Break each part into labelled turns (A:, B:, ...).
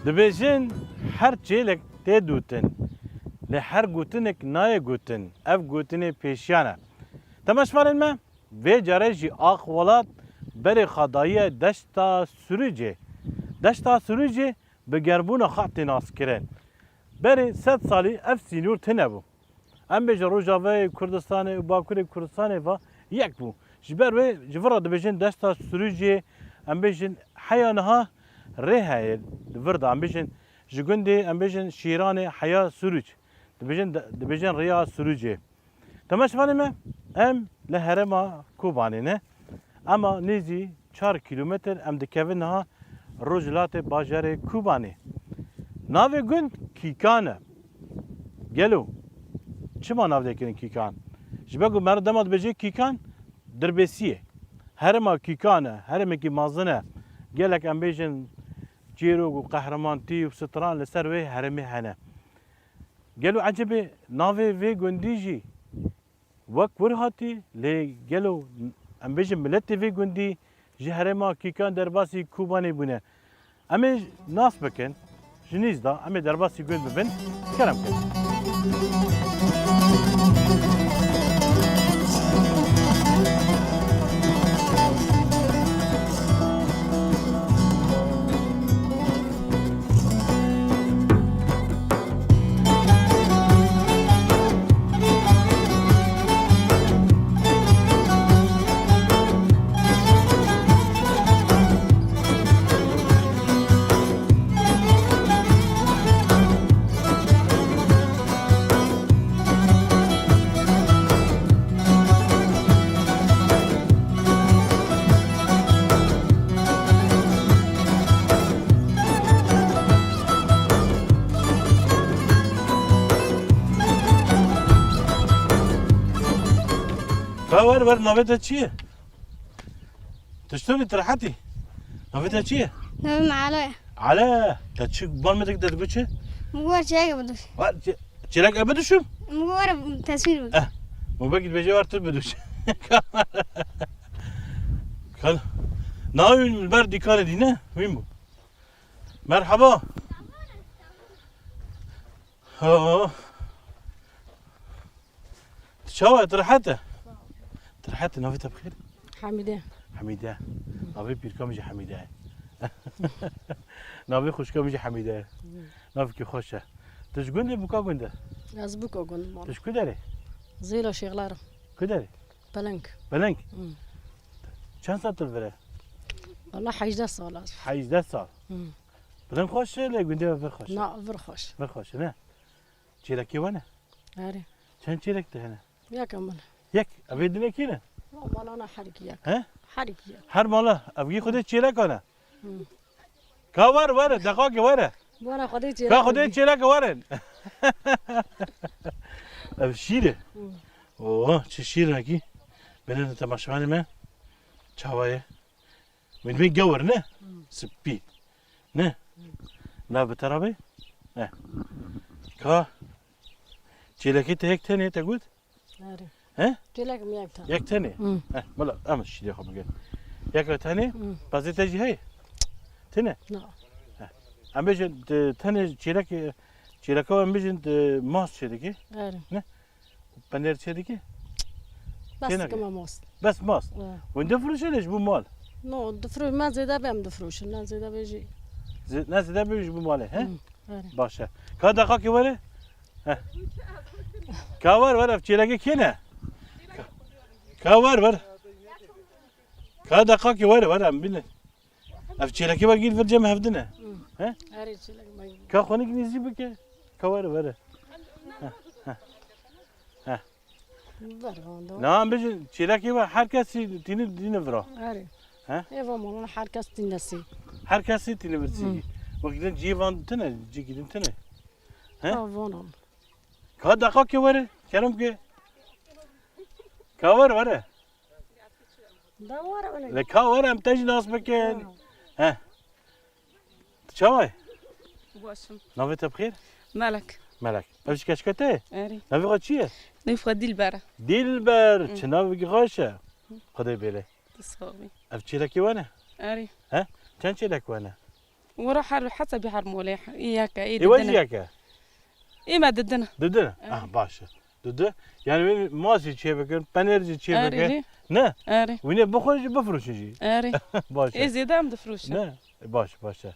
A: دبیجن هر چیلک تدوتن ل هر گوتنک نای گوتن اف گوتنی پیشیانه تماشمارن ما و جارجی آخ ولاد بری خدایی دشتا سروجی به گربون خط ناس کرن بری 100 سالی اف سینور تنبو ام بیج روجاوی کردستان و باکور کردستان و یک بو جبر و جبر دبیجن دشتا سروجی ام بیجن حیانها ره ورد ام بیجن جگندی ام بیجن شیران حیا سروج دبیجن ریا سروجی تماشمارن ما ام لهرما کوبانی نه اما نیزی 4 کیلومتر ام دکوین ها روجلات باجر کوبانی ناوی گند کیکانه گلو چما ناو دکرین کیکان جبگو مردمات بجی کیکان دربسیه هرما کیکانه هرما کی مازنه گلک ام بیجن جیرو و قهرمانتی و ستران لسر وی هرمی هنه گلو عجبه ناوی وی گندیجی وقت ورهاتی لی گلو ام بیجن ملتی وی گندی جی هرما کیکان درباسی کوبانی بونه امی ناس بکن جنیز دا امی درباسی گند ببین کرم کن ور نویتا چیه؟ تشتونی ترحتی؟ نویتا چیه؟
B: نوی معلوه
A: علا تا چی بال مدک داد بچه؟
B: مگوار چیرک بدوش
A: چیرک بدوشم؟
B: مگوار تصویر بدوش
A: مو بگید بجه وار تو بدوش کال ناوی البر دیکار دی نه؟ وین بو مرحبا شو ترحته؟ ترحت نافيتها بخير؟ حميدة نافي بيركم يجي حميدة نافي خوشكم يجي حميدة نافي كي خوشة تشقندي بوكا قنده؟
C: از بوكا قند
A: تشكو داري؟
C: زيلا شغلارم
A: كداري؟ بلنك چند سال تلفره؟
C: والله 18 سال
A: 18 سال بلنك خوش لا قنده بفر خوش؟
C: لا بفر
A: خوش نه چیرکی ونه؟
C: آره
A: چند چیرک ده نه؟
C: يكمل
A: یک ابي دنیا کینه
C: مال انا حركي
A: ها
C: حركي
A: هر مالا ابي خودت چیرک کنه کاور وره دقاق وره
C: وانا خديت
A: خودت چیرک ورن اب شیره اوه چه شیر نکی بنده تماشاگران من چاوایه وين مين جور نه سبي نه لا بترابي نه كا جيلكيت هيك تاني تقول
C: آره
A: ها
C: جيلك مياك تا
A: يك تاني ملا امشي دي خبر يك تاني بس تجي هي تاني
C: لا
A: ام بيجن تاني جيلك ام بيجن ماس شديكي
C: آره
A: بنير شديكي
C: بس
A: كنا
C: كما ماس
A: بس ماس وين دفروش ليش بو مال
C: نو دفرو ما زيدا بهم دفروش الناس زيدا بيجي
A: ناس ده بيجي بو ماله ها
C: آره
A: باشا كا دقاقي وره ها كاور وره جيلك كينا كاور وره كا دقاقي وره ام بين افجيلك باقي في الجمع هفدنا ها
C: آره جيلك ما
A: كا خونك نيزي بك كاور وره
C: برغاندو
A: نعم بيجي جيلك هر کسی تینی دینفرا
C: آره
A: ها
C: ايوا مولانا حركة تنسي
A: هر کسی تینی برسی وقتی جیوان تنه جیگیدن تنه ها
C: فونون
A: كا دقاقي وره كلام كي كاور وره
C: دورة ولا
A: لك ورا ام تجي ناس مكان ها شوي
D: باشم
A: نافيت بخير
D: مالك
A: مالك ايش كشكتي
D: اري
A: نافي غاتشي
D: نفقد ديلبارة
A: ديلبر شنافي غاشا خدي بالي
D: تصاوي
A: افتشي لك وانا
D: اري
A: ها كان لك وانا
D: ورا حر حسب يحر موليح اياك اي
A: اي
D: ضدنا
A: وجهك
D: اي ما ضدنا
A: ضدنا باشا ضد يعني وين ماسي شي بكن بانيرجي شي بكن
D: اري
A: نه
D: اري
A: وين بخرج بفروش جي
D: اري
A: باشا
D: اي زيادة عم دفروش
A: نه باشا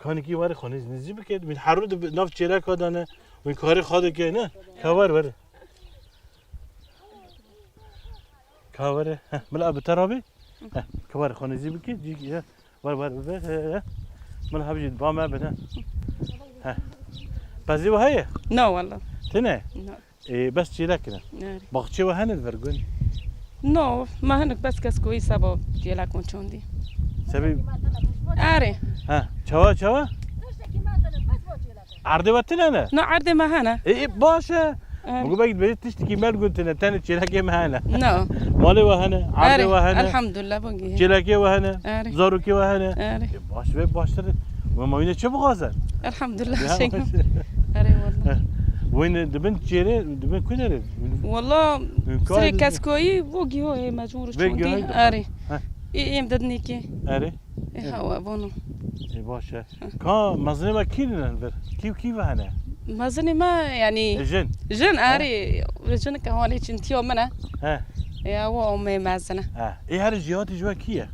A: كان كي واري خوني نزي بكد من حرود ناف چيرك ودانه وين كاري خاده كه نه كاور وره كاور ملا بترابي كاور خوني زي بكد جي ور من حبجي باما بنا ها بزي وهي
D: لا والله
A: تنه
D: لا
A: إيه بس چيرك نه
D: اري
A: بخشي وهن الفرقون
D: نو ما هنك بس كاس كويس سبب جيلك وانشوندي
A: سبب
D: اري
A: ها چوا عرضي وتنا انا
D: نو عرض ما هنا
A: ايه باشا
D: اري
A: بقول بقيت بقيت تشتكي مال قلت انا تاني تشيلك معانا
D: نو
A: مالي وهنا عرضي
D: اري
A: وهنا
D: الحمد لله بقي
A: تشيلك وهنا
D: اري
A: زاروكي وهنا
D: اري
A: باش باشتر وما وين شو بغازن
D: الحمد لله شيء اري والله
A: وين دبن تشيري دبن كنر
D: والله سري كاسكوي بوجي هو مجمور
A: بيجي
D: شوندي
A: هيدا.
D: اري
A: ها.
D: اي مددني كي
A: اري
D: هوا بونو
A: اي باشا كان مظلمة كيلنا نفر كيف هنا
D: ما زني ما يعني
A: الجن
D: جن اري جن كهوني انتيو منا
A: ها
D: يا هو امي مازنه
A: ايه هذا الجهات جوا كيه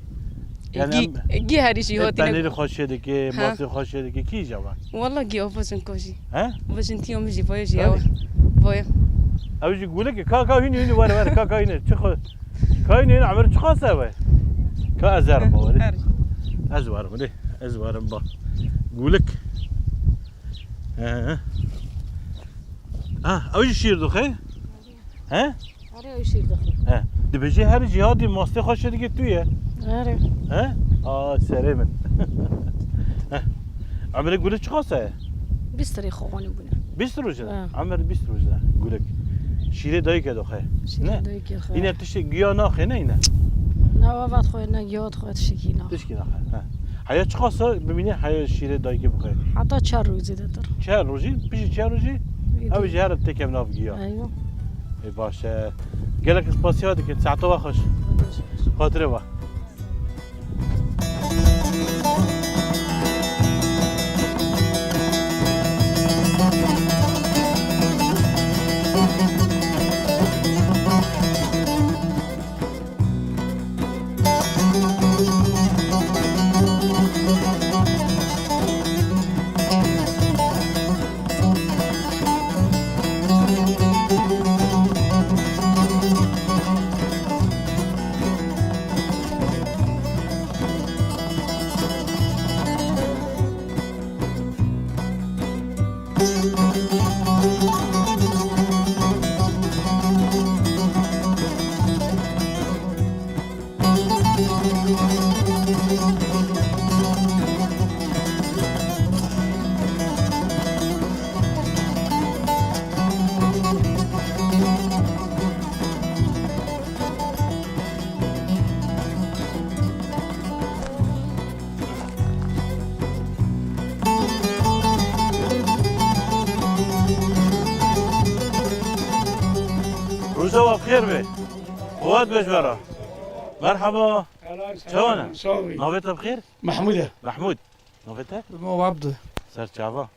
D: جي هاري شي هوتي
A: بنير خوش دكي ماسي خوش دكي كي جوا
D: والله جي اوفزن كوجي
A: ها
D: وفزن تيو مجي فوي جي او فوي
A: او يجي يقول لك كا هنا وانا كا هنا تشخ كا هنا عمر تشخاصه وي كا ازار بولي
D: اري
A: ازوار بولي ازوار با يقول لك او يجي شير دخي ها
C: آره يشير دخل
A: ها دبجي هر جهادي ماستي خوش دكي تويه
C: آره
A: ها سلام عمر يقول لك تشخاصه
C: بيستري خواني بنا
A: بيستروجنا عمر بيستروجنا يقول لك شيره دايك دخي
C: شير دايك يا
A: اینه تشتی گیا ناخه نه اینه
C: نه وقت خواهد نه یاد خواهد شکینا
A: تشکی ناخه حیا چه خاصه ببینی حیا شیره دایگه بخواه
C: حتی 4 روزی دادر
A: چه روزی بیشی چه روزی اوی جهر تکم ناف گیا
C: ایوه
A: ای باشه گلک اسپاسیاتی که ساعتو وخش خاطره وقت بخير بي فؤاد بجبرة مرحبا شلونك؟
E: صافي
A: نوفيتها بخير؟
E: محمودة
A: محمود نوفيتها؟
E: مو عبده
A: سر شعبا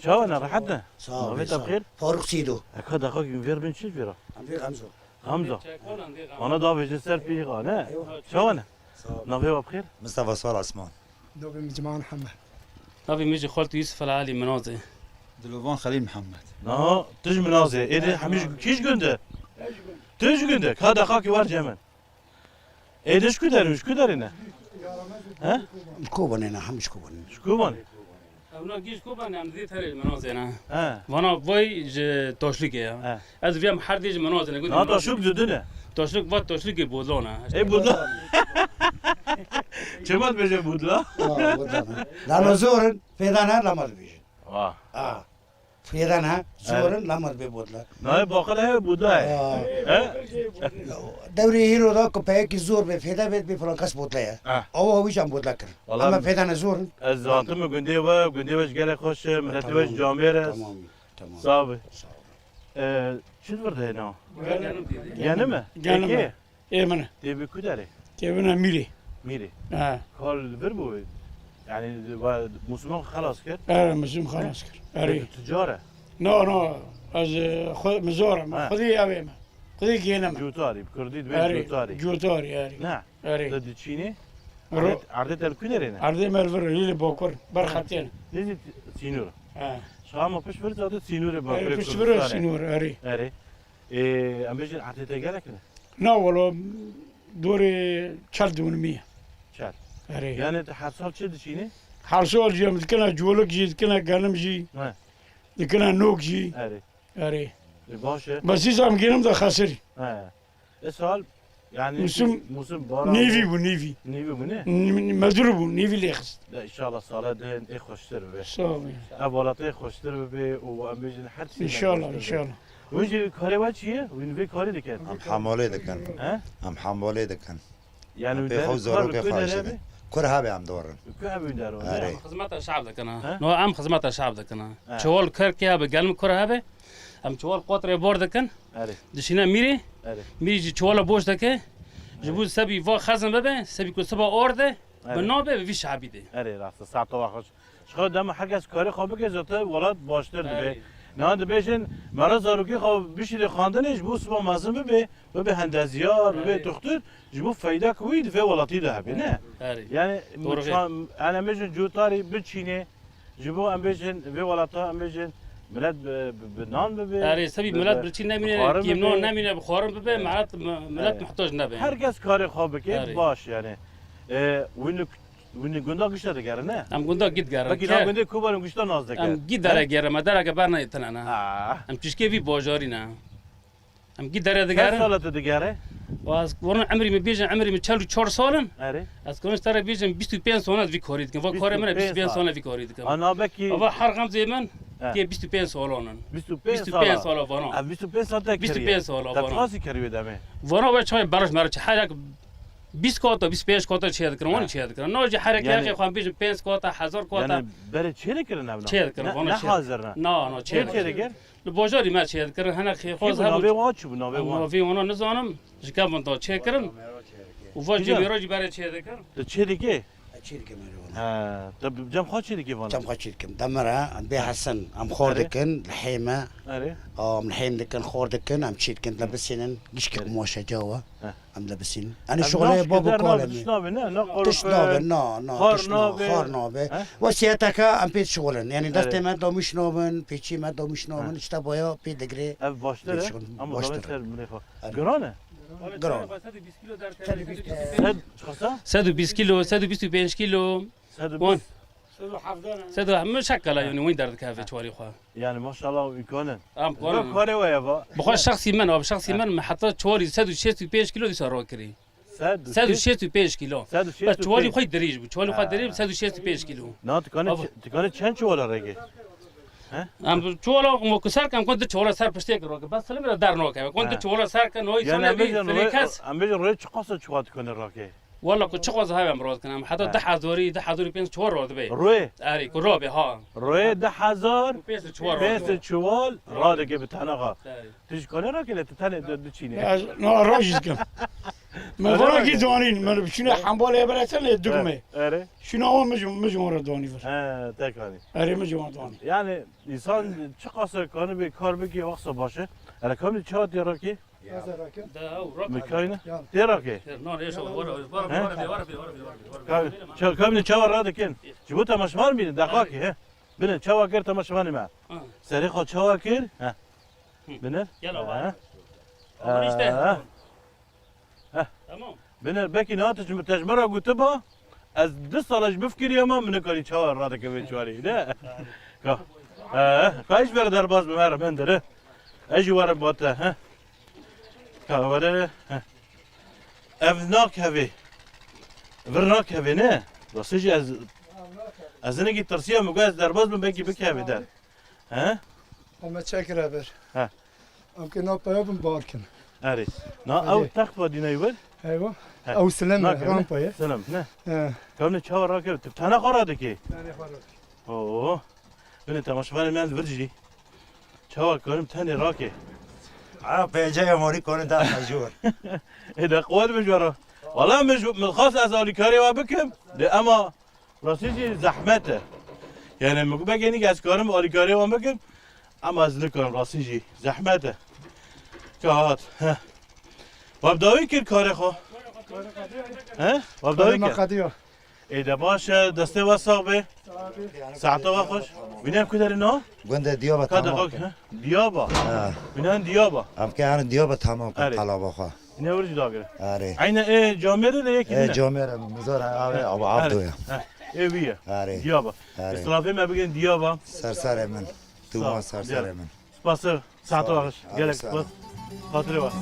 A: شلونك راحتنا؟
F: صافي
A: نوفيتها بخير؟
F: فاروق سيدو
A: اكاد اخوك من فير بن شيل فيرا
F: عم في غمزه
A: حمزة انا ضافي جسر في غانا شلونك؟ نوفيتها بخير؟
G: مصطفى صالح عثمان
E: دوبي من جماعة محمد
H: طبي ميجي خالته يوسف العالي مناطق
G: دلوفان خليل محمد
A: نا تج منازي ايه ده حميش كيش günde تج günde كاد اخاك var Cemen ايه ده شكو داري شكو داري نه ها
F: الكوبن هنا حمش كوبن
A: شكو بان
H: اونا جيش كوبان عم زيت هري المناطق انا
A: ها
H: وانا فوي توشليك يا
A: ها
H: از فيام حد يجي مناطق
A: نا
H: انا
A: تا شو بدونه
H: توشليك فات توشليك بودلونا
A: ايه بودلا چمات بجه بودلا
F: لانه زورن فيدانا لامر بيجي
A: واه
F: فيدانا زورن لامر بيبودلا
A: نا باقل ہے بودلا ہے ها
F: دوري هيرو دا كوباي كي زور بفيدا بيت بفرنكاس بودلا او هو جام بودلا كر
A: والله
F: اما فيدانا زورن
A: از زانتم گنده و گنده وش گله خوش مرتب وش جامبر
F: تمام
A: صابه چی ورده اینا یعنی ما
E: Yanıma.
A: کی
E: ايمنه
A: تبي کداره
E: تبينا ميري
A: میری
E: اه
A: کال بربو يعني مسلمان خلاص كده
E: اه مسلم خلاص كر اري
A: تجاره
E: نو از خذ مزورة خذي ابيما خذي كينما
A: جوتاري بكردي دوين
E: اري
A: جوتاري
E: جوتوري اري
A: نعم
E: اري
A: ضد تشيني
E: رو
A: عرضت الكودرين
E: عرضي مالفر اللي بوكر برختين
A: ليزي سينور
E: اه
A: شام ما فيش فرصه ضد سينور
E: اري
A: باكر
E: فيش فرق سنور اري
A: اري ام بيجي عرضت جالك
E: نو والله دوري شردون مية
A: شال
E: اري
A: يعني تحصل شد تشيني
E: حرسول جي كنا جولك جي كنا غنم جي
A: ها
E: كنا نوك جي
A: اري
E: اري
A: باشه
E: بس يسام جينم ده خسري
A: ها السؤال يعني موسم بارا
E: نيفي بو نيفي
A: نيفي منه
E: مضروب نيفي ليخس
A: لا ان شاء الله صالة دين ايه خوشتر به
E: صافي
A: ابولاتي خوشتر به وام بيجي حد
E: ان شاء الله ان شاء الله
A: ويجي كاري واتشيه وين في كاري دكان
G: هم حمالي دكن
A: ها
G: هم حمالي دكن
A: يعني
G: في خوز زورو كيف عايشين كرها بي عم دورن
A: كعب يدارون
G: اري
H: خدمات الشعب ده كنا
A: ها؟
H: نو عم خدمات الشعب ده كنا شوال كركيا بقلم كره هذا ام شوال قطر بور ده كان
A: اري
H: دشينا ميري
A: اري
H: ميجي شوال بوش ده كه جبو سبي فا خزن ببه سبي كو سبا اورده بنابه في شعبي ده
A: اري راست ساعت واخش شخو دم حق کاری خوابه که زاته ولاد باشتر دبه نه دبیشن مرا زاروکی خواب بشید خواندنش بو سبا مازم به هندزیار به دکتر جبو فایده کوی دفه ولاتی ده هبه نه
H: اري
A: yani
H: Doğru.
A: انا مجن جوتاري بتشيني جبو ام بيجن في ولاتا ام بيجن بلاد بنان ببه
H: اري سبي ملات برچی نمینه کیمنو نمینه بخارم ببه ملات ملات محتاج نبه
A: herkes کاری خوابه که
H: آره.
A: باش yani وین گندا گشته دگره نه
H: ام گوندا گید گاره
A: بکی دا گنده کوبارم گشته ناز دگره
H: ام گید داره گاره مداره که برنه تنانا
A: آه
H: ام چشکی بی باجاری نه ام گید داره
A: چند
H: دگاره
A: سالت دگره
H: واس ورن عمري مبيجن عمري من 44 سالن
A: اره
H: از کنش ترى بيجن 25 سنه في كوريد كان كور من 25 سنه في كوريد كان
A: انا بکی
H: بابا حرقم زي من
A: آه.
H: كي 25 سالن
A: 25
H: 25
A: سال
H: سال وانا
A: 25 سال تا
H: 25 سال
A: تا
H: وانا
A: خاصی کریو دمه
H: وانا و چای براش مرچ حرق 20 كوتا 25 كوتا چه كان وانا چه كان نوجي حرق يا اخي خوان بيجن 5 كوتا 1000 كوتا
A: yani bere çelik kirin evna
H: چه كان
A: ne
H: وانا
A: hazır ne
H: نا
A: çelik
H: چه
A: çelik
H: البوجاري ما چه كان هنا خي خوز
A: خوز نابه
H: هبو
A: وان چوب نابه وان
H: في وانا نزانم جكابن تو چه كرن وفاجي ميراجي بري چه كان
A: تو çelike
F: شركه مالون
A: ha tabi cam kaç çelike vana
F: جم شركه مدمره عم بيها حسن عم خوردكن الحيمه
A: are
F: اه من الحيم دكن خوردكن عم شركه لابسين قشكك موشه جوا عم لابسين انا شغله بابا كولمي
A: تشنابه ne ne
F: تشنابه نو
A: خارنابه.
F: خارنابه
A: ها؟
F: وسياتك عم بيت شغلن يعني
A: أري.
F: دست ما دو مش نوبن بيتشي ما دو مش نوبن اشتبايا بي دغري
A: ev başları
F: Geçin,
A: ama
F: başları.
A: davet ser münefo
F: Öyle.
A: grane
F: قران
A: sen çıkasa
H: 120 كيلو 125 كيلو
A: sen
H: وين سدو مش شكله يعني وين دارت كافي شوالي خوا
A: yani maşallah imkanın
H: ام
A: bu
H: قرن
A: kare ve ya
H: بخوا شخصي من او شخصي من ما حطيت شوالي 165 كيلو دي صار كري
A: sen
H: 165 كيلو
A: sen
H: بس شوالي خوي دريج شوالي خوي دريج 165 كيلو
A: ne tıkanı çen çuvala rege
H: ام شوالا مو كسر كان كنت شوالا سر بشتي كرو بس سلم دار نو كان كنت شوالا سر كان هو
A: yani
H: يسوي
A: ambejen
H: فريكاس
A: ambejen oraya çıkarsa çuvat tıkanır rage
H: والله كنت شغوز هاي امراض كنا حتى 10,000 بينس شوار رود بي
A: روی
H: اري كروبي ها
A: روی 10,000
H: بينس شوار
A: پیس چوال راده که به تنها تیش کنه را که تنه دو چینه
E: نه راجز كم من غير كي دوانين من شنو حنبال برسل دقمه
A: اره
E: شنو هو مجموعه دواني فر
A: تکانی
E: اري مجموعه دواني
A: یعنی انسان چه قصر کنه به کار بگی وقت باشه الا کامل چه دیرا کی میکنه دیرا کی
H: نور ايش ورا
A: چه کامل چه راده کن چه تماشمار میده دقیقی ها بنه چه واکر تماشمانی ما سری خود چه واکر ها بنه
H: يلا تمام
A: بنه بکی ناتش متجمره گوته با از 2 سالش بفکر یا ما منکاری چه راده که بیچاری نه کاش بر در باز بمره من داره اجي ورا بوته ها كاوره افناك هذي فرناك هذي نه بس يجي از نگی ترسیه مگاز در باز من بگی بکی هذي در ها
I: ما تشكر ابر
A: ها
I: ممكن نو بيوبن باركن
A: اري نا او تخفى دينا يول
I: ايوه او سلم رامبا
A: سلام نه كم نتشاور راكب تبتنا قراده كي
I: ثاني خلاص
A: اوه انت مش فاهم من فرجي تشاور كلام ثاني راكي
G: پیجه ماری کنه در مجور
A: إذا قواد مجبرة والله مش من خاص أزالي كاري وابكم ده أما راسيجي زحمته يعني ممكن بقى نيجي أسكارم أولي كاري وابكم أما أزلكم راسيجي زحمته كهات ها وابداوي كل كاري خو ها وابداوي
I: ما
A: كل
I: قديو
A: إذا باش دسته وصابه ساعته وخش بینم کدر نه
G: گنده دیابا
A: کدر
G: تمام
A: خاک ها دیابا
G: آه.
A: بینن دیابا
G: هم که هر دیابا تمام کن
A: آره.
G: قلابا خواه
A: اینه ورج داغره
G: آره
A: عین جامعه رو یکی نه
G: جامعه را مزار آب عبدویا
A: ایویه
G: آره
A: دیابا
G: آره.
A: اصطلافی ما بگن دیابا
G: سرسر من تو ما سرسر من
A: سپاس ساعته وخش گلک
G: سلام.
A: سپاس خاطر وقت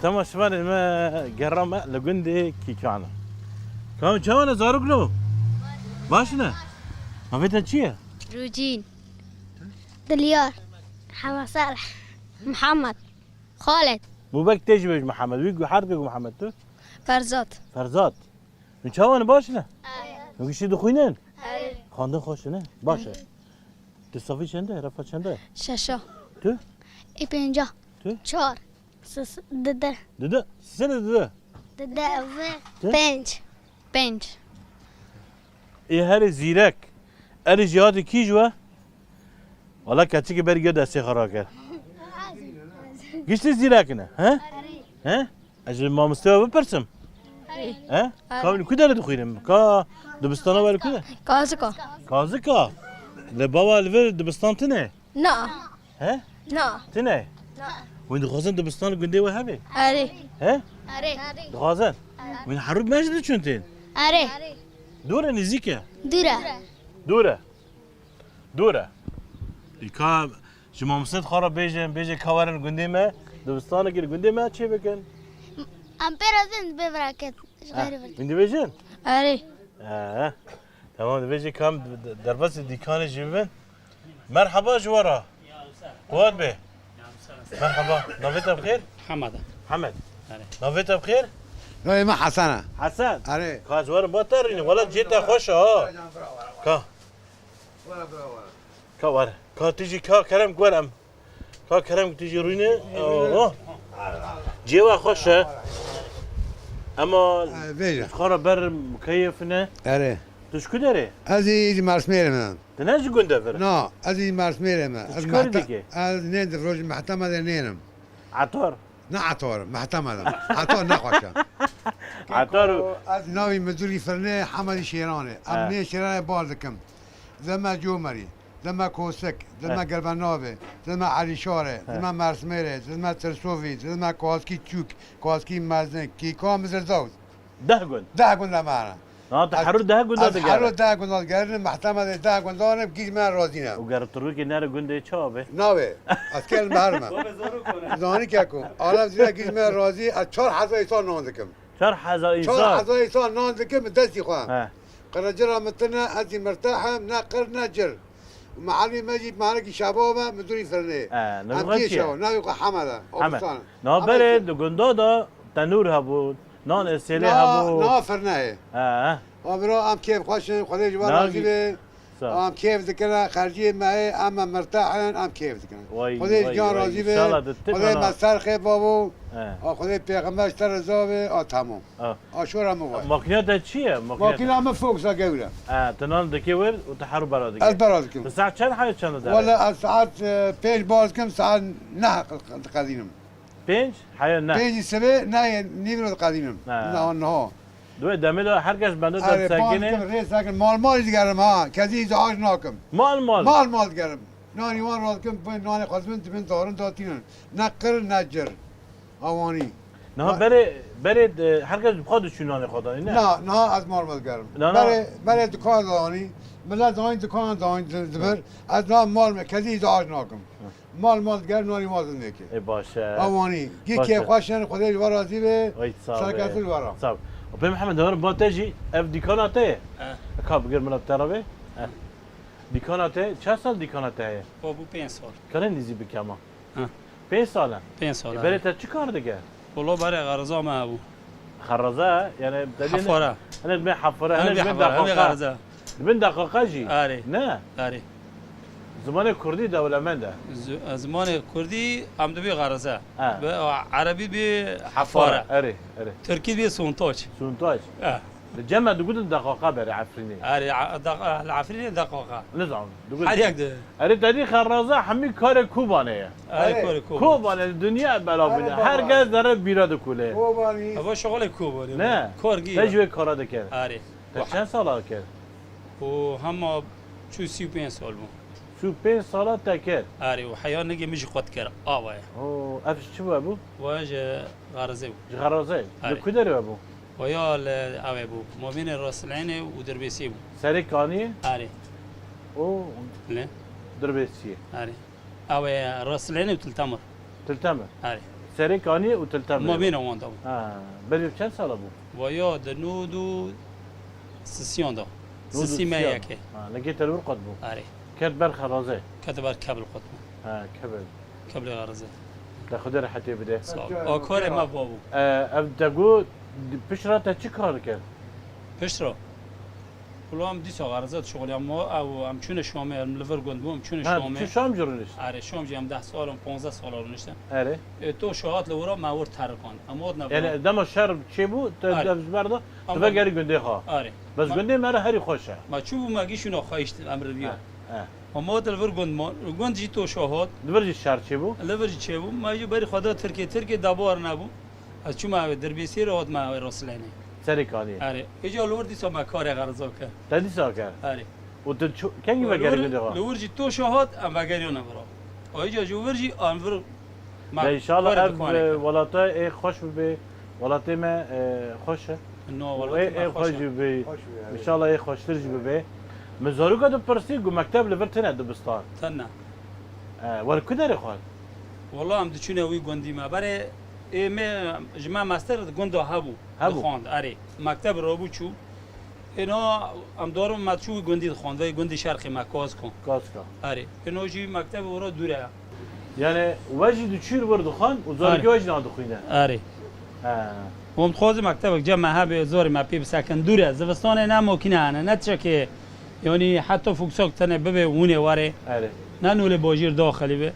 A: تمام شمال ما جرم لجندي كيكانا كم جوانا زارقلو باشنا ما فيت شيء
B: روجين دليار حما صالح محمد خالد
A: مو بك تجي محمد ويجو حرقك محمد تو
B: فرزات
A: فرزات من جوانا باشنا نقول شيء دخوينين خاندن خوشنه باشه تصافي چنده رفت چنده
B: شاشا
A: تو
B: ای پنجا
A: تو
B: چهار دده
A: دده سنه دده
B: دده پنج
A: ای هر زیرک اری جهاد کی جوا والله کچی که بری دستی خراب کرد گشتی زیرک نه ها ها اجل ما مستوى بپرسم ها کامل کدر دخوینم کا دبستانا ولی کدر
B: کازکا
A: کازکا لبابا الور دبستان تنه
B: نه
A: ها
B: نه
A: تنه وين دخوزن دبستان گنده و هبه
B: اره
A: ها
B: اره
A: دخوزن وين حروب ماجد چونتين
B: اره
A: دوره نزیکه
B: دوره
A: دوره دیکا شما مسد خراب بیجه کارن گنده ما دبستان گیر گنده ما چی بکن
B: امپر ازن ببرکت
A: من بیجن
B: اره
A: تمام بیجه کام درباس دیکان جیبن مرحبا جوارا قواد به مرحبا نویت بخیر
H: محمد
A: محمد نویت بخیر
I: لا ما حسنه
A: حسن
I: اره
A: کازوار باترینی ولی جیتا خوشه ها کا وره کا تیجی کا کرم گورم کا کرم تیجی روینه جیوا خوشه اما
I: بيجا
A: خارا بر مكيف نه
I: اره
A: تشکو داره
I: از این مرسمیر من
A: تناش گنده فر
I: نه از این مرسمیر من از
A: چیکار دیگه؟
I: از نیند روز محتمل نینم
A: عطار
I: نه عطار محتملم عطار نخواشم
A: عطار
I: از ناوی مدوری فرنه حمد شیرانه امنی شیرانه باردکم زما جومری زما کوسک زما گربناوه زما علی شاره زما مرسمیره زما ترسوفی زما کواسکی چوک کواسکی مزن کی کام زرزاوز
A: 10 گند
I: 10 گنده معنا
A: نه تحرر 10 گند
I: از
A: داره
I: حرو 10 گنده گردن محتمل 10 گنده گیج من راضی نه
A: و گرترو که نره گنده چابه
I: ناوه از کل محرمم زانی که کو عالم زیرا گیج من راضی از 4000 سال ناندکم
A: 4000 انسان
I: 4000 سال ناندکم دستی خواهم
A: ها
I: قرجرة متنا أزي مرتاحة ناقر نجر ومعلي مجيب معلك شبابة مدوري فرنيه
A: نبغى شيء
I: ناوي حملة
A: حمد نا بره دو گنده دا تنور هبود نان اسیله هبود
I: نا فرناه أمرو أم كيف خوشن خدي جوار راضي به أم كيف ذكرنا خارجية معي أما مرتاحة أم كيف ذكرنا خدي جان راضي به خدي مسار خيب بابو خدي پیغمبر اشتر زاوه تمام شورا موای
A: ماکینات چیه
I: ماکینه همه فوق ساگوره
A: تنان دکیور و تحرر برادگی
I: از برادگی
A: ساعت چند حیات چند داره
I: ولا از ساعت 5 باز کم ساعت نه قدینم
A: 5 حیات نه
I: 5 سبه نه نیمرو قدینم نه نه
A: دوی دمی دا هر کس بنده داد ساکنه
I: ریس ساکن مال دیگرم ها کسی ازعاج ناکم مال دیگرم نانی وان راز کم پای نانی خواستم تبین دارن داتینن نقر نجر آوانی
A: نه بره هر کس بخواد چونان خدا نه
I: نه از مال دیگرم بره دکان دانی ملت داین دکان داین دبر از نام مال کسی ازعاج ناکم مال دیگر نانی مال نمیکی
A: ای باشه
I: آوانی کی خوشن خدای جوار راضی به سرکت الورا
A: صاحب وبي محمد هون با تجي اف ديكاناته كاب غير من الترابه ديكاناته چه سال ديكاناته هي
H: بابو 5 سال
A: كان نزي بكما 5 سال
H: 5 سال
A: بريت چه کار دیگه
H: والله برای غرزا ما ابو
A: خرزه يعني
H: حفره
A: انا بين حفره
H: انا
A: بين دقيقه بين دقيقه جي
H: اري
A: نه
H: اري
A: زمان كردي دولمنده
H: زمان كردي هم دبي غرزه عربي بي حفاره
A: اري
H: تركي بي سونتاج
A: الجمع تقول دقيقه بري عفريني
H: اري العفريني دقيقه
A: نظام تقول
H: هر یک
A: اري تاريخ خرزه همي كار كوبانه
H: اري
A: كوبانه الدنيا بلا بلا هر گز داره بیراد کوله
I: کوبانی
H: هوا شغل کوبانی
A: نه
H: کارگی
A: تجوی کارا دکر
H: اري
A: چند سال کرد
H: و هم 35 سال بود
A: 35 سال تکر
H: اري وحياه نجي مش قد كر واه
A: او افش شو ابو
H: واجه غرزه
A: غرزه لكدر ابو
H: ويا او ابو مؤمن راس العين ودربيسي
A: سري كاني
H: اري
A: او
H: لا
A: دربيسي
H: اري او راس العين وتلتمر اري
A: سري كاني وتلتمر
H: مؤمن وان دو
A: بدي كم سال ابو
H: ويا دنودو سيسيون دو سيسي ما ياكي
A: لقيت الور قطبو
H: اري
A: كتبر خرازه
H: كتبر كابل قطب كابل غرزه
A: تاخذ حتى بده
H: او كور ما بابو
A: ابدغو بشرته چی کار کرد
H: بشرا كلهم دي غرزات شغل اما او ام چون شام لور گند بوم چون شام
A: شام جورنالست
H: اره شام جام 10 سال 15 سال نشتم
A: اره
H: تو شهات لورا ما ور ترکان اما نه
A: یعنی دم شهر چی بود دبز بردا تو بگری گنده ها
H: اره
A: بس گنده مرا هری خوشه
H: ما چوب ماگیشونو خواهش امر بیا اما دلور گند جی تو شهات
A: دبرجی شهر چی بود
H: لور چی بود ما جو بری خدا ترکیه دبار نبو از چون ما دربیسی رواد ما راسلینه
A: سری کانی
H: اره اجا لور دیسا ما کار غرضا کرد
A: تدی سا کرد
H: اره
A: و تو کنگی بگری گنده ها
H: لور جی تو شهات ام بگری نبرا اجا جو ورجی انور
A: ما ان شاء الله اب ولاتا خوش به ولاتا ما خوشه
H: نه ولاتا
A: خوش به ان شاء الله خوشتر به مزارو قد برسي جو مكتب لبرتنا دبستان
H: تنا
A: ور كدر خال
H: والله ام دچونه وي گوندي ما بري ما جماعه ماستر گوندو هابو خوند اري مكتب روبو چو اینا ام دارم ما چو گوندي خوند و گوندي شرقي مکاز کن
A: کاسکا
H: اري اینو جي مكتب ورا دوره
A: يعني وجد تشير ورد خان وزاركي وجد ناد خوينه
H: اري هم خوز مكتبك جمع هبه زور ما بي سكن دوره زوستان نه ممکنه نه نتشكه يعني حتى فوكسوك تنه ببه ونه واره
A: اره
H: نانول باجیر داخلی به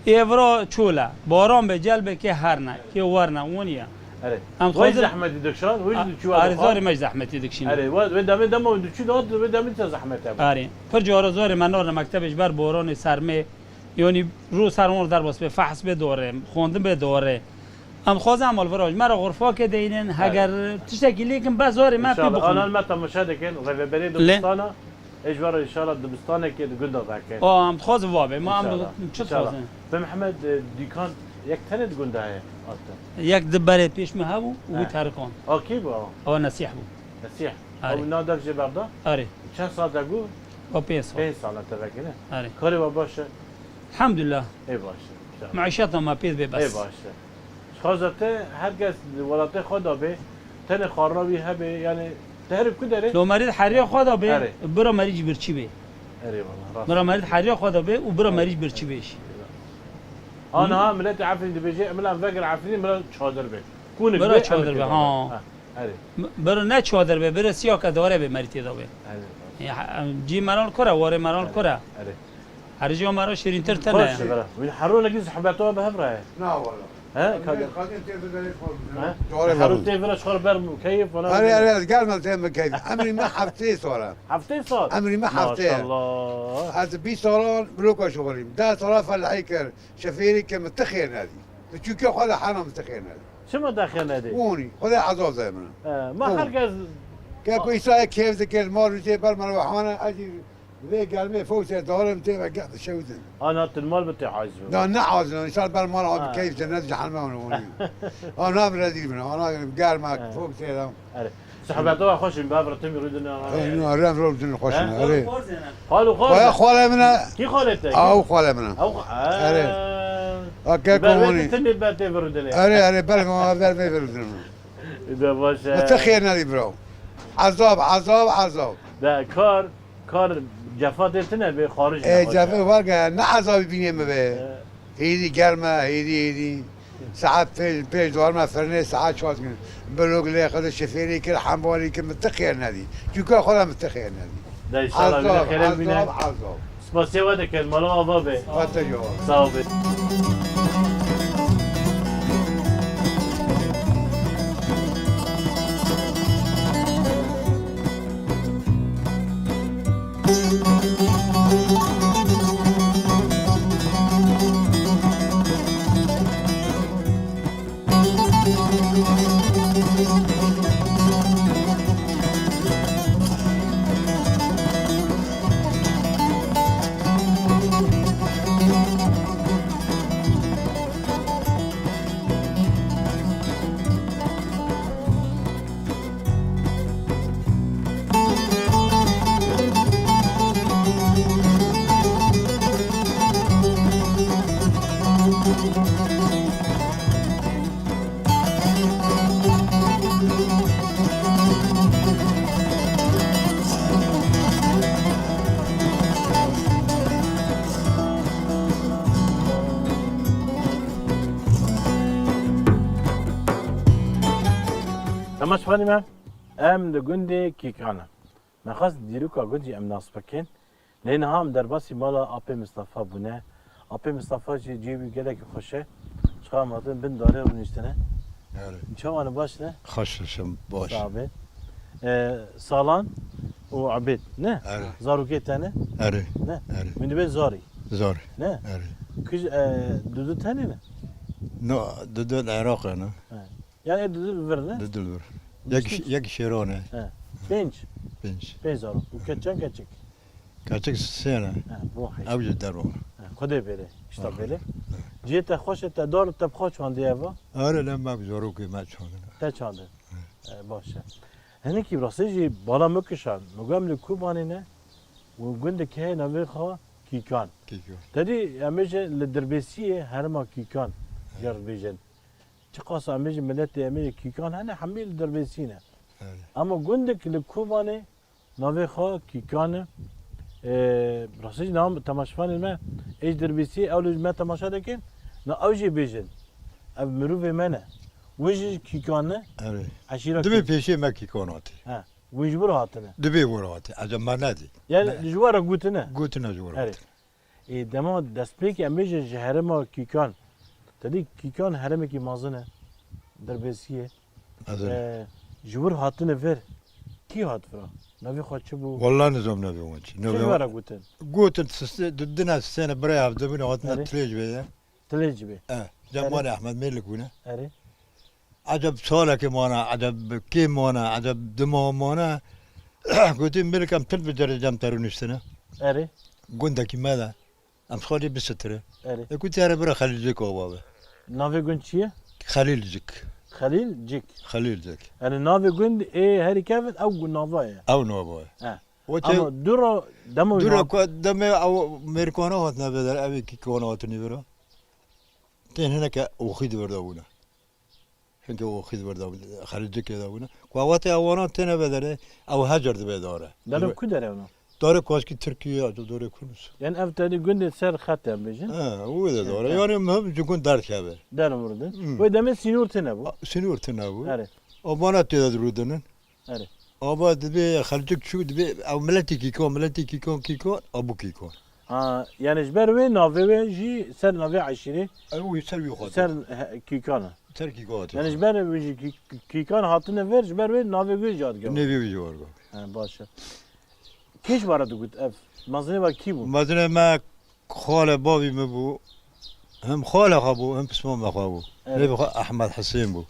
H: ایورا چولا باران به جلب که هر نه که ورنه اونیا
A: اره
H: ام
A: وای
H: خواز
A: زحمتی دکشان وای چوار
H: آره زار مش زحمتی دکشین
A: اره و دم دم و چی داد و دم چه زحمت بود
H: آره پر جوار زار منار مکتبش بر بوران سرمه یعنی رو سرمون در باس به فحص به دوره خوندن به دوره ام خواز عمل وراج مرا غرفا که دینن اگر تشتکی لیکن بازار ما پی
A: انا
H: بخون
A: المتا مشاهدكن و بری دبستانا اجبار ان شاء الله دبستانا که گنده ذاکن
H: ام خواز وابه ما ام چه خوازن
A: به محمد دیکان یک تنه گنده های آتا
H: یک دبره پیش می هبو و ترکان
A: آکی با
H: او نصیح بو
A: نصیح
H: آره.
A: او نادر جبردا
H: آره
A: چند سال دگو
H: و پیس
A: 5 سال تبکنه
H: آره
A: کاری با باشه
H: الحمد لله
A: ای باشه
H: معيشتنا ما پیس به
A: ای
H: بس
A: باشه خازته هر کس ولات خدا به تن خاروی هبه یعنی تهرب کو داره
H: لو مريض حريق خدا به
A: آره.
H: برا مریض برچی به
A: اری والله راست
H: برا مريض حريق خدا به و برا مریض برچی بهش
A: انا ملت عفرين دبيجي ملا فقر عفرين ملا چادر به كون
H: برا چادر به ها
A: اری
H: برا نه چادر به برا سیاه که داره به مریض دا به
A: اری
H: جی مرال کرا واره مرال کرا
A: اری
H: هر جا مرا شیرین تر
A: باشه
H: تنه
A: برا وين حرون لقي صحبته بهبره
I: نه والا
A: ها كذا
I: قاعدين تلفز عليه
A: ها
I: دوره
A: حرون
I: برو
A: تفرش خور بر مكيف ولا
I: اري قال ما تم كيف عمري ما حفتي صورة
A: حفتي صار
I: عمري ما
A: ما شاء
I: حفتي
A: الله
I: هذا بي صالون بلوكا شغلي ده طرف العيكر شفيري كمتخين هذه بتشوكي خذ حنا متخين هذه
A: شو ما داخل هذه
I: موني خذ عذاب زي ما
A: ما خلق
I: كيف يساعد كيف ذكر المال بتي برمر وحنا اجي ذي قال لي فوت دورة متابع قاعد شوتن
A: انا المال بتاع عايز
I: لا نعوز يصير بالمال كيف تنزل حلمون انا مرضي منه انا قال ما فوق سيدا
A: صحبته خوش بابر تم يريدنا
I: انه رام رول من خوشنا اري
A: قالوا
I: ويا
A: خالد
I: خاله منا
A: كي خالتك
I: او خاله منا
A: او
I: اوكي كوني
A: تني بات يفردني
I: اري بالك ما بال ما يفرقنا
A: اذا باشا
I: متخيلنا لي برو عذاب عذاب عذاب
A: ده کار جفات تنه به خارج
I: ايه جافه ورقه نعذاب بيني ما به هيدي قلمه هيدي ساعات في دوار ما فرني ساعات شوات بلوغ لي خذ الشفيري كل حنبالي كل متخيلنا لي شو خذها متخيلنا لي
A: ده ان شاء الله
I: عذاب
A: خير بينا
I: عذاب عذاب
A: سپاسیه وده که مالا بابه
I: واتجو
A: صاحب تماش فانی من ام لگنده کیکانم من خواست دیروکا گنجی ام ناس بکن لین هم در باسی مالا آپ مصطفی بونه آپ مصطفی جیبی گله که خوشه چقدر ماتن بن داره و نیستنه چه باش نه
E: خوششم باش
A: صعبه سالان و عبید نه
E: آره.
A: زاروکی تنه
E: اره
A: نه
E: اره
A: من به زاری
E: زار
A: نه
E: اره
A: کج دو تنه نه
E: نو دو العراق نه
A: یعنی دو ورنه
E: دو یک شیرانه
A: پنج
E: پنج
A: زارو و کچان کچک
E: کچک سینه
A: بوحش
E: اوج درو
A: خدا بله اشتاب بله جیت خوش تا دار تب خوش وندی اوا
E: آره لما بزارو که ما چونه
A: تا چانده باشه هنی کی براستی بالا مکشان مگم لکوبانی نه و گنده که نوی خوا کیکان
E: کیکو
A: تدی امیج لدربیسیه هر ما کیکان جر بیجن چه قاس امیج ملت امیج کیکان هنه حمیل دربیسینه اما گنده که لکوبانی نوی خوا کیکان براستی نام تماشفان ما ایج دربیسی اولش ما تماشا دکن نه اوجی بیجن اب مروف منه وجه کیکانه
E: اره
A: عشیره
E: دبی پیشی مکی کناتی
A: ها وجه برو هاتنه
E: دبی وراتی از ما ندی
A: yani جوار گوتنه
E: گوت نجور
A: آره دما دست پیک امیج جهره ما کیکان تدی کیکان هرمه کی مازنه derbesiye.
E: از
A: Jibur hatine ver. Ki hat fra? Navi xaçı bu.
E: والله نظام نبي وانشي
A: Kim var guten?
E: قوت دنا السنه بري عبد من وقتنا
A: أري.
E: تليج بيا
A: Tileci be.
E: جمال احمد ملك هنا
A: Eri.
E: عجب سولك مانا عجب كيم مانا عجب دمو مانا قلت ملك ام تلف درجه ترون السنه
A: Eri.
E: قندك ماذا ام خالي بستره
A: Eri.
E: قلت يا رب خليل زك بابا
A: Navi gün çiye?
E: خليل زك
A: Halil Cik.
E: خليل زك
A: Yani navi gün heri kevit ev gün navaya.
E: او نو بابا
A: Ha.
E: وتي
A: Ama dura demo
E: دورا كو دم او ميركونا وتنا بدر ابي كي كونا وتني برا تين هناك وخيد برداونا هناك وخيد برداونا خليل زك داونا كواتي اوانا تنا بدر او هاجر بداره
A: Dalı kudere onu.
E: داره كواسكي تركيا داره كونس
A: Yani ev tane günde ser khatem bejin.
E: هو ده داره يعني مهم يكون دار شابه
A: Derim burada. Ve demet sinur tene bu.
E: سنور تناو
A: Eri.
E: أبانا تدرودن
A: Eri.
E: أبا دبي خلجك شو دبي أو ملتي كيكون أبو كيكون
A: Ha yani jber ve navi ve ji ser navi aşiri
E: أو يسوي خاطر
A: ser kikana.
E: سر كيكون
A: Yani jber ve ji kikan hatine ver jber ve navi gün jad gel.
E: نبي بيجوار
A: Ha başa. Keş baradı gut ev. Mazine var ki bu.
E: مثلا ما خال بابي مبو هم خال أبو هم اسمه ما أبو نبي أحمد حسين بو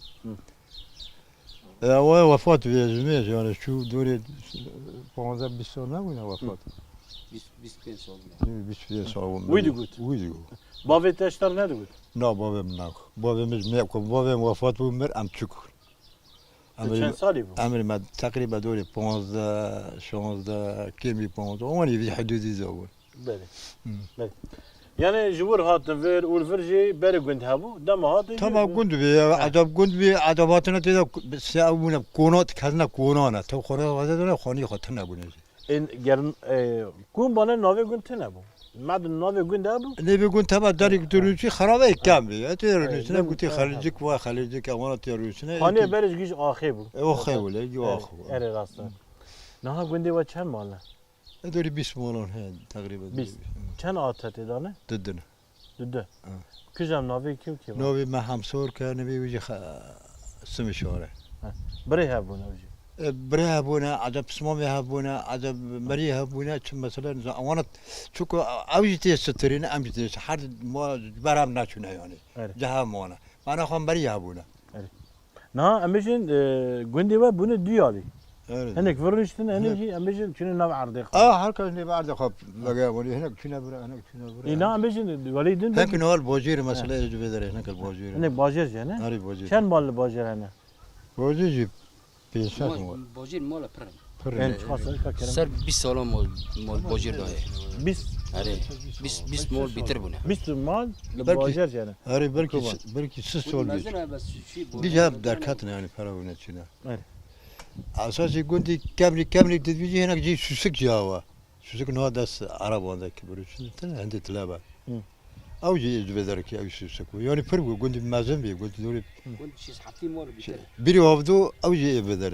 E: هو وفاة في جميع يعني شو دوري 15 سنة وين وفاة 25 سنة
A: Uydu gut.
E: ويدو
A: Bavet teştar ne gut?
E: لا بابا مناك بابا مش ميكو بابا وفاة بمر أم تشكر
A: Çen sali bu.
E: عمري ما تقريبا دوري 15 15 كيمي 15 واني في حدود زول
A: Beli. Beli. Yani jibur hatın ver ulfer ji beri günd habu. Dama hatın.
E: طبعا كنت بي كنت بي عجباتنا تدا ساونا كونات كذنا كونانا تو خورا وزدنا خوني خطنا بني
A: En yarın kun bana navi gün tene bu. Madem navi gün de bu.
E: نبي كنت تبع داري تروشي خرابه كامل تروشنا قلت خليجك وخليجك وانا تروشنا
A: Hani beriş giş ahi bu.
E: او خيول يو اخو
A: Eri rastlar. Naha günde ve çen mala.
E: دوري بيسمولون هاد تقريبا
A: Biz. Çen atat edane.
E: ضدنا
A: Düdü. Küzem navi kim ki?
E: نوبي ما حمصور كان نبي ويجي سمي شوره
A: Beri habu navi.
E: بريها بونا عجب سمومي هابونا عجب مريها هابونا مثلا وانا شوكو اوجتي سترين امجتي حد ما برام ناتشونا يعني
A: Evet.
E: جها مونا انا خو مريها هابونا
A: Naha emejin günde ve bunu duyali.
E: evet
A: Henek vuruştun enerji emejin çünkü nav ardı.
E: هركز اللي بعد خب لقى ولي هناك شنو برا هناك شنو برا
A: İna emejin validin.
E: هناك نوال بوجير مثلا يجي بدر هناك البوجير
A: Henek bajir jene.
E: هاري بوجير
A: Çen mal bajir hene.
E: بوجير بيشاش مول
J: بوجیر مال پرم
A: En çıkasın kakerem.
J: سر 20 سال مال بوجیر داره
A: Biz
J: آره 20 مال بیتر بونه
A: biz mal
E: Belki-
A: bajir jene.
E: هاري بركي سس سول
J: مزنه بس شي
E: دي جاب دركاتنا يعني فراونا شنو
A: Evet.
E: اساسي كنت كامل تدويجي هناك جي سوسك جاوا سوسك نو داس عرب عندك بروش عندي تلابا او جي بدرك او سوسك يعني فرق كنت مازن بي كنت دوري
J: كنت شي صحفتي مال بیتر
E: بيري وابدو او جي بدر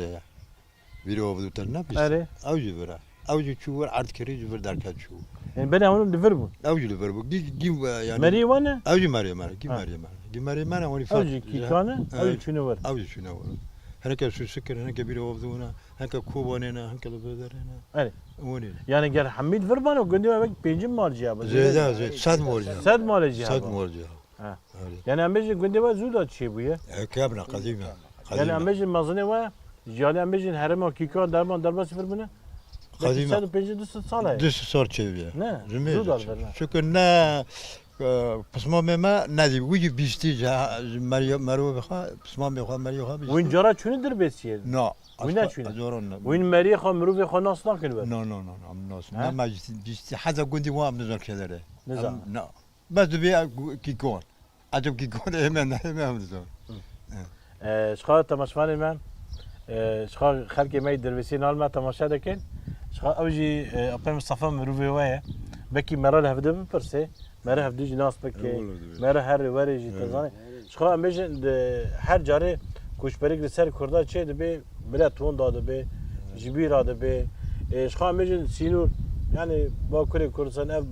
E: بيري وابدو تنا بس
A: Evet.
E: او جي برا او جي شور عرض كري جبر دركات شو
A: Yani ben onun liver bu.
E: او جي ليفربول جي يعني
A: Meri vane.
E: او جي ماري جي ماري انا وني
A: Avcı kikane. Avcı şunu var.
E: او جي شنو هناك سوسك هناك بيري وابدونا هناك كوبانينا هناك بدر هنا
A: Evet.
E: وني
A: Yani gel Hamid ver bana o günde bak pencim mal cevabı.
E: زيد صاد مورجا
A: Sad mal cevabı.
E: صاد مورجا
A: Ha. Yani emejin günde var zuda çiğ bu ya.
E: كابنا قديمة
A: Yani emejin mazine var. Yani emejin herem o kika darba sıfır bu ne?
E: قديمة
A: Sen pencim düz sala.
E: دس صار شيء
A: Ne?
E: جميل
A: Zudar verme.
E: شو كنا بسمة ما نادي ويجي بيشتي جا مريو بخا بسمة بخا مريو خا
A: Oyuncara çünüdür besiye.
E: نو
A: وين شنو؟
E: زورنا
A: Oyun meriye xam mruve xam naslan kın ver.
E: نو نو نو ام نوس
A: ها؟
E: ما بيشتي حدا قندي وام نزل كذا
A: Nizam.
E: نو بس بي كيكون عجب كيكون هم نزل
A: Şka tamaşvanı ben. Şka xalqi me dervisin alma tamaşa dekin. Şka avji apem Mustafa mruve var. Belki meral hevde mi perse? Meral hevde jinas belki. Meral her veri ji tazane. Şka emejin her cari kuşberik li ser kurda çeydi be bile ton dadı be. Jibir adı be. Şka emejin sinur yani bakure kursan ev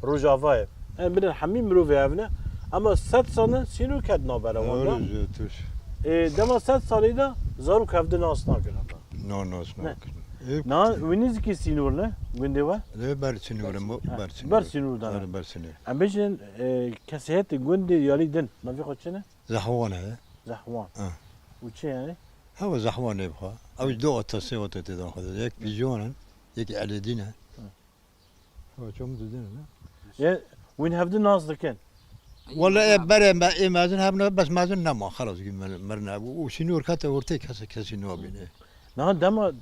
A: rojava. Yani bir hamim mruve evne. Ama 7 sene sinur kad nabere wanda.
E: öyle توش
A: دما 100 سالی دا زاروک هفته ناس ناکرن
E: نه ناس
A: نه.
E: نکن
A: نه ونیز کی سینور نه گنده و
E: نه برسنورم برسنور
A: برسینور داره
E: برسنور
A: ام بیشن کسیت گنده یالی دن نفی خود چنه
E: زحوانه
A: زحوان و چه یعنی
E: هو زحوانه بخوا او دو تصير وتتدان خذ يك بيجونا يك على دينا هو شو مدينا
A: یا وین هفته ناس دکن
E: والله بري ما مازن هبنا بس مازن نما خلاص مرنا وشنور كاتا ورتيك كسي نوبينه
A: نه دما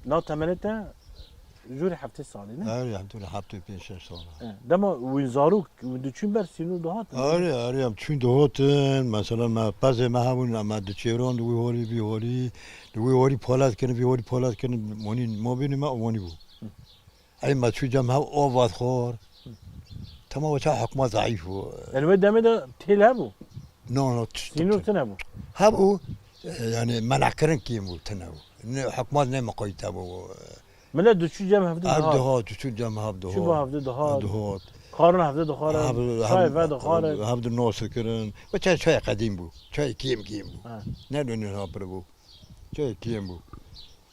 A: نه تمنته جوری هفته سالی نه
E: اري عم تقول حبتو بين شش سال
A: دما وین زاروک وین دوچین بر سینور دهات
E: اري عم تشون دوتن مثلا ما باز ما همون ما دچيرون دوي هوري بي هوري دوي هوري پولاد كن بي هوري پولاد كن موني موبين ما موني بو اي ما تشو جمع اوفات خور تمام وجه حكمه ضعيف
A: يعني وين دمه ده تيل هبو
E: نو
A: سینور تنبو
E: هبو يعني منع كرن كيمو تنو حكمات نما قيت ابو
A: ملا دوچو جام هفته
E: عبد
A: دهات
E: هات شو جمع عبد هات
A: شو با هفته دهات
E: هات
A: خارن هفته دخاره شاي فا دخاره
E: عبد الناصر كرن وشاي شاي قديم بو شاي كيم بو ندو نه بربو شاي كيم بو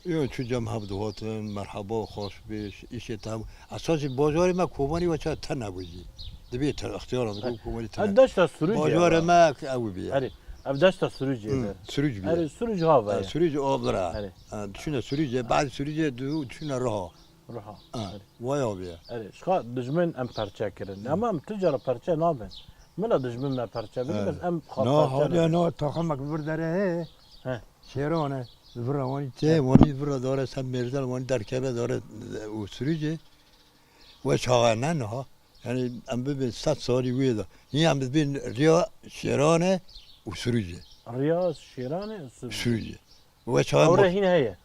E: يو شو جمع عبد هات مرحبا خوش بيش ايش تام اساس بازار ما کومانی و چه تنبوزی دبی اختیار رو کومانی تن
A: اداش تا سروج
E: بازار ما او بی
A: اری اداش تا سروج
E: سروج بی
A: اری سروج ها و
E: سروج آبرا شنو سروج بعد سروج دو شنو راه ویا بی
A: اری شخا دجمن ام پرچه کردن اما ام تجار پرچه نابن ملا دجمن ما پرچه بس ام
E: نه حالا نه تاخمک برداره شیرانه برای وانی برای داره سن مرزل وانی در کله داره و سروجه و چاقه نه ها یعنی ام ببین 100 سالی ویدا این ام ببین ریا شیرانه و سروجه
A: ریا شیرانه
E: سروجه و چاقه
A: اوره هین هیه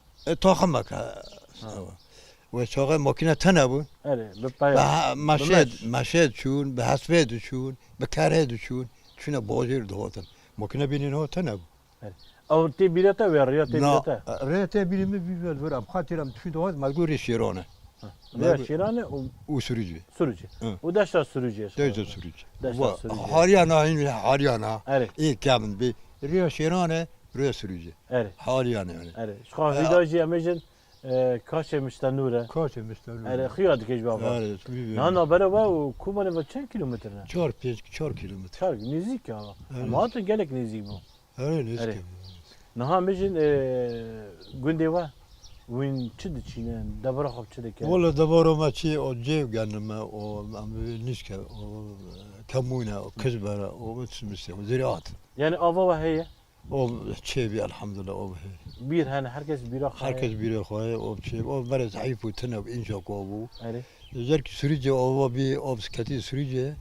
E: تاخمک و چاقه ماکینه تنه بود
A: اره بپای
E: مشهد چون به حسبه چون به کره چون چون بازیر دهاتن ماکینه بینین ها تنه بود
A: او تی بیرته و ریا تی بیرته
E: ریا تی بیرم برم خاطرم چون دهات مزگور شیرانه
A: ریا شیرانه
E: و سروجه
A: سروجه و داشت سروجه
E: داشت سروجه حالیانا این حالیانا این کامن بی ریا شیرانه ریا سروجه حالیانا یعنی
A: شخص ویداجی امیجن کاش مستنوره
E: کاش مستنوره
A: خیاد کش بابا نه نه برای و کومانه و چند کیلومتر نه
E: 4 کیلومتر
A: 4 نزدیک ها ما تو گلک نزدیک بود
E: نزدیک
A: نه هم میشین گنده و وین چه دچینه دبر خوب چه دکه
E: والا دبر ما چی اوجیب گندم او نیست که کمونه او کزبره او مثل زراعت
A: یعنی آوا و هیه
E: او چه بی الحمدلله او
A: بیر هن هرکس بیرا خواهی
E: هرکس بیرا خواهی او چه او برای ضعیف و تنب اینجا قابو زرک سریجه آوا بی آب سکتی سریجه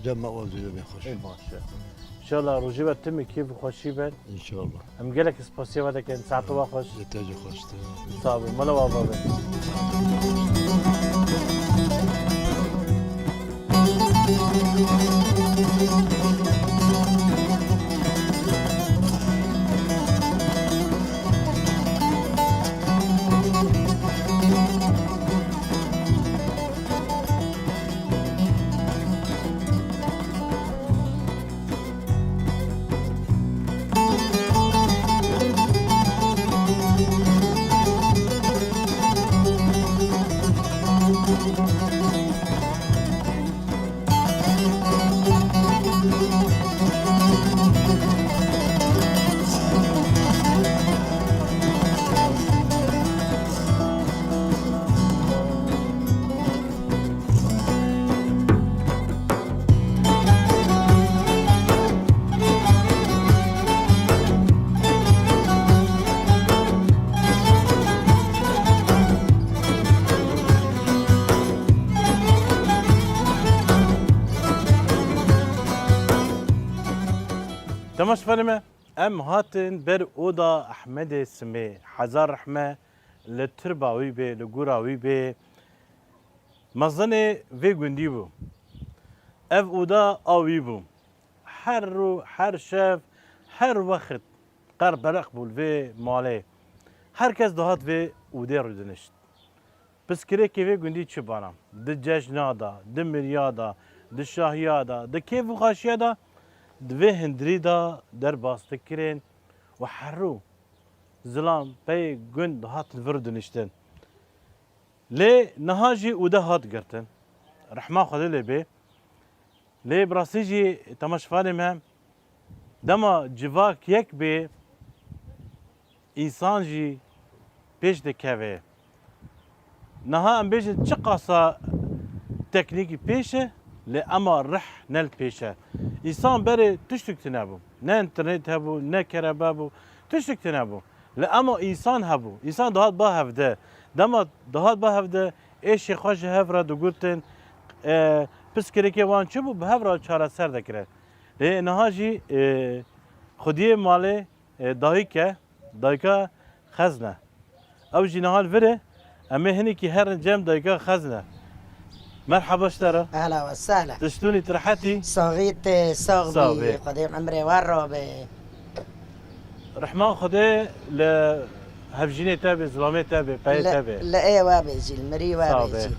E: جمع آب زیده بخوش
A: ان شاء الله روجبه تم كيف خوشي بن
E: ان شاء الله
A: ام قالك سباسيبا دك ساعه واخش
E: يتاج خوش
A: صابر ملا بابا تماش فنمه ام هاتن بر اودا احمد سمي حزار رحمه لترباوي به لغوراوي به مزنه في گوندي بو اف اودا اوي بو هر شف هر وقت قرب برقبول في ماله herkes دهات في اوده رو دنشت بس كره كيف گوندي چه بانم د جشنادا د مريادا د شاهيادا د كيف خاشيادا دوی هندری دا در باسته کرین و حرو زلام پی گند هات الفردنشتن لی نهاجی اوده هات گرتن رحمه خدا لی بی لی براسی جی تماشفانی مهم دما جواک یک بی انسان جی پیش دکوه نها ام بیجن چه قاسا تکنیکی پیشه لی اما رح نل پیشه انسان بری تشتک تنبو نه انترنت هبو نه کربا بو تشتک تنبو لی اما انسان هبو انسان دهات با هفده دما دهات با هفده ایشی خوش هفره دو گوتن پس کری که وان چه بو به هفره چاره سر دکره لی نها جی خودی مالی دایکا خزنه او جی نهال وره اما هني كي هر جام دايقا خزنه مرحبا اشترى
K: اهلا وسهلا
A: تشتوني ترحتي
K: صاغيت صاغبي قديم عمري ورابي
A: رحمن خدي ل هفجيني تابي زلامي تابي باي تابي
K: لا ايه وابيجي المري وابيجي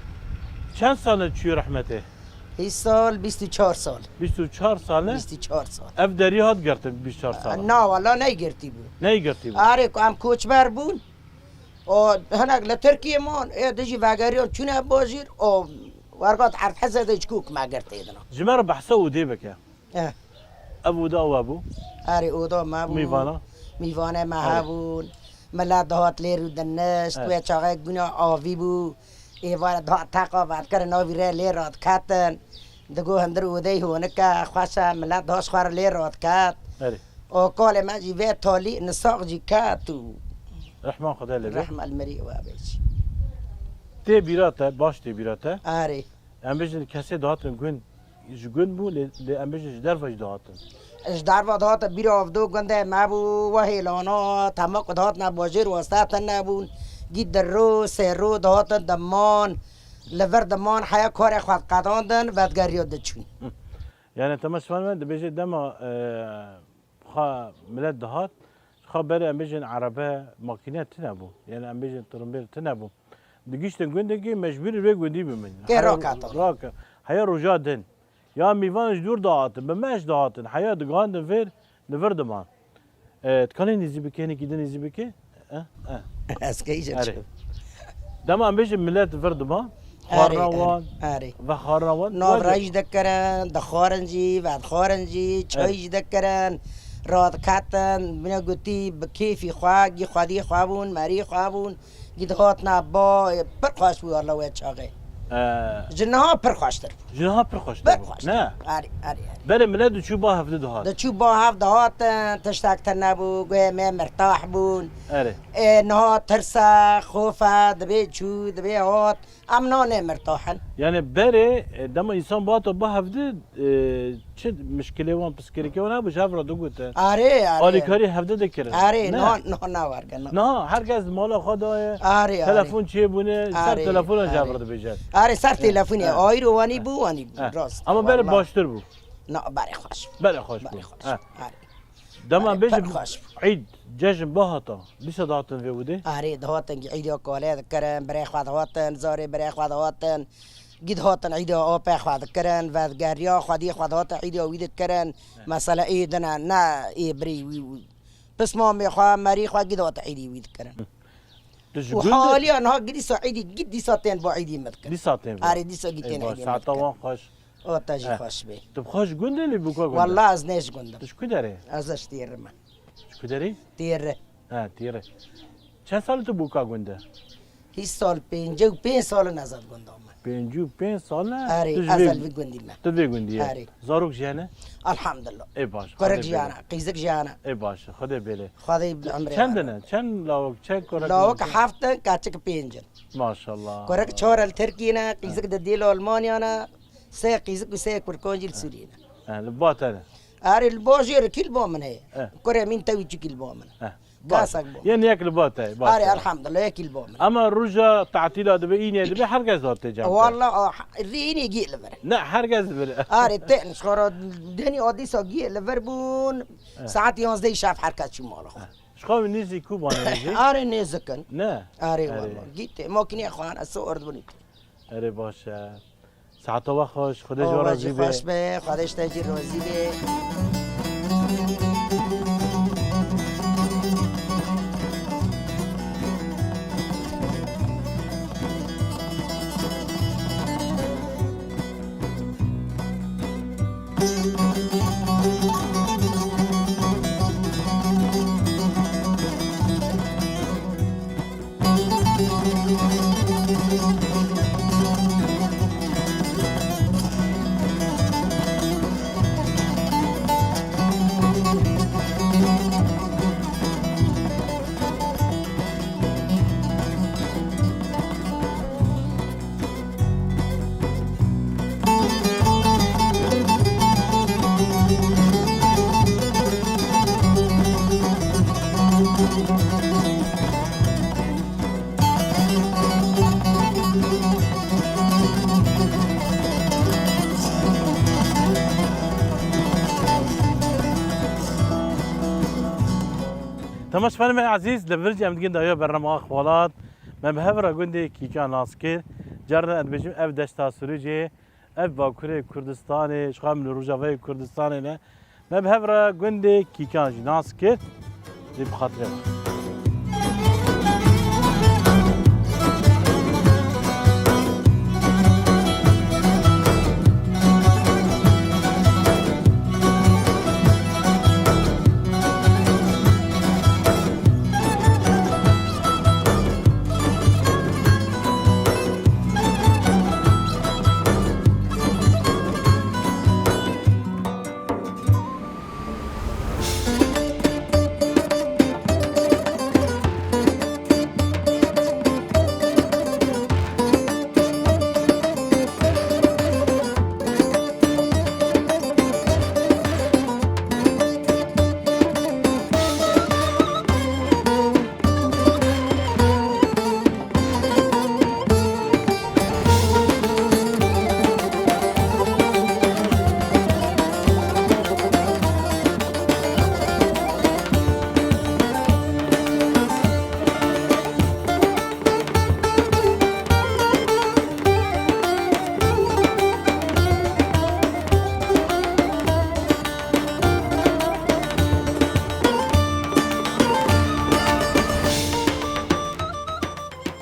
A: چند سال چی رحمته؟
K: هی سال 24 سال
A: 24 ساله؟
K: 24 سال
A: اف داری هات گرته 24 ساله؟
K: نه والا نگرتی بود
A: نگرتی بود
K: آره که هم کوچبر بون و هناك لتركيا مون ايه دجي فاغاريون چونه بوزير او ورقات حرف حزه كوك ما قرت ايدنا
A: جمار بحثه ودي بك
K: اه
A: ابو دا او ابو
K: اري اودو ما بو ميفانا ما هابون ملا دهات ليرو دنس تو چاغه گنا آوی بو ایوار دا تاقا بعد کر نو ویره ليرات کاتن دگو هندر اودي هونکا خواسا ملا داس خوار ليرات کات
A: اري
K: او قال ما جي وی تالي نساق جي کاتو
A: رحمان خدا لبه
K: رحم المري وابيش
A: تي بيراته باش تي بيراته
K: اري
A: ام بيجن كاسي دهاتن گون جگون بو ل ام بيجن در وج دهاتن
K: اجدار دهات بيرو افدو گنده ما بو وهيلانا تماق دهات نباجر واسطه نبون گید درو سرو دهات دمان لور دمان حیا کار خود قداندن ودگریو دچون
A: يعني انت مش فاهم بيجي دما خا ملاد دهات خبر ام بيجن عربه ماكينات تنبو يعني ام بيجن ترمبير تنبو دقيش تنقندقي مجبور الوي قندي بمن راكا هيا رجادن يا ميفانش دور دهاتن بماش دهاتن حيا دقاندن فير نفردمان تكالين يزي بكي كيدن يزي بكي
K: اسكيش
A: دما ام بيجن ملاد فردمان خارنوان و خارنوان
K: نوراج دکرن دخارنجی و خارنجی چایج دکرن راد کاتن بنا گوتی بکیفی خواگی خودی خوابون مری خوابون گیدهات نبا پرخواش بود الله و چاقه جنها پرخواشتر
A: جنها پرخواشتر نه
K: آری
A: بله ملاد چوب با هفته دهات
K: د چوب با هفته دهات تشتاکتر نبو گوی ما مرتاح بون نه ترسا خوفا دبی چو دبی هات امنا نه مرتاحن
A: يعني بري دم انسان باطل بها هفده چه مشكله وان بسكريكي وانا بش هفرا دوغوت
K: آره
A: كاري هفده دكره
K: نه ورگن
A: نه هرگز مال خدای
K: تلفن
A: چیه بونه سر تلفن جبرده بيجات
K: سر تلفنی آی رو وانی بو راست
A: اما بري باشتر بو
K: نه بري خوش
A: بو دم بيجي عيد جشن باهاتا ليش دهاتن في بوده
K: آره دهاتن عيد كوله كرن بري خواد هاتن زاري بري خواد هاتن گید هاتن عيد آب خواد کرن و گریا خودی خواد هات عيد وید کرن مثلا ایدنا نه ای بری بس ما میخوا مری خواد گید هات عيد وید کرن و حالی آنها گیدی سعیدی گیدی ساتن با عيدی مت کرن
A: دی ساتن
K: آره دی ساگیتن عيدی
A: ساعت وان خوش
K: او تاجی خوش بی
A: تو خوش گنده لی بکو گنده
K: والله از نیش گنده
A: تشکو داره
K: ازش تیر من
A: تشکو داری
K: تیره
A: تیره چند سال تو بوکا گنده؟
K: هیچ سال 55 سال نزد گنده من
A: 55 سال نه؟
K: آره ازل وی گندی من
A: تو وی گندی
K: آره
A: زاروک جانه؟
K: الحمدلله
A: ای باش
K: کرک جانه قیزک جانه
A: ای باش خدا بله
K: خدا بعمره
A: چند نه؟ چند لاوک چند کرک؟
K: لاوک هفته کاچک پنجن
A: ماشاءالله
K: کرک چهار الترکینا قیزک ددیل آلمانیانا سه قیزک و سه کرکانجیل سورینا
A: لباتنه
K: آره الباجير كل بومن هي كوريا مين توي كل بومن كاسك بومن
A: يعني ياكل بوته
K: آره الحمد لله ياكل بومن
A: اما الرجا تعطيله دبيني دبي حرقز دور تجا
K: والله الريني يجي لفر
A: لا حرقز بر
K: آره تن شخرا دني اودي ساجي لفربون ساعات 11 شاف حركات شي مالو
A: شخو نيزي كوبا نيزي
K: آره نيزكن
A: نه
K: آره والله جيت ممكن يا اخوان الصور بني
A: آره باشه ساعت خوش خدا جوار
K: خوش به خودش تاجر روزی به
A: تماش فنم عزیز لبرج ام دیگه دایا برنامه اخوالات من به هفره گنده کیکان ناسکر جرن ادبجم اف دشتا سوریجی اف باکوره کردستان شخام روجاوی کردستان نه من به هفره گنده کیکان ناسکر دی بخاطره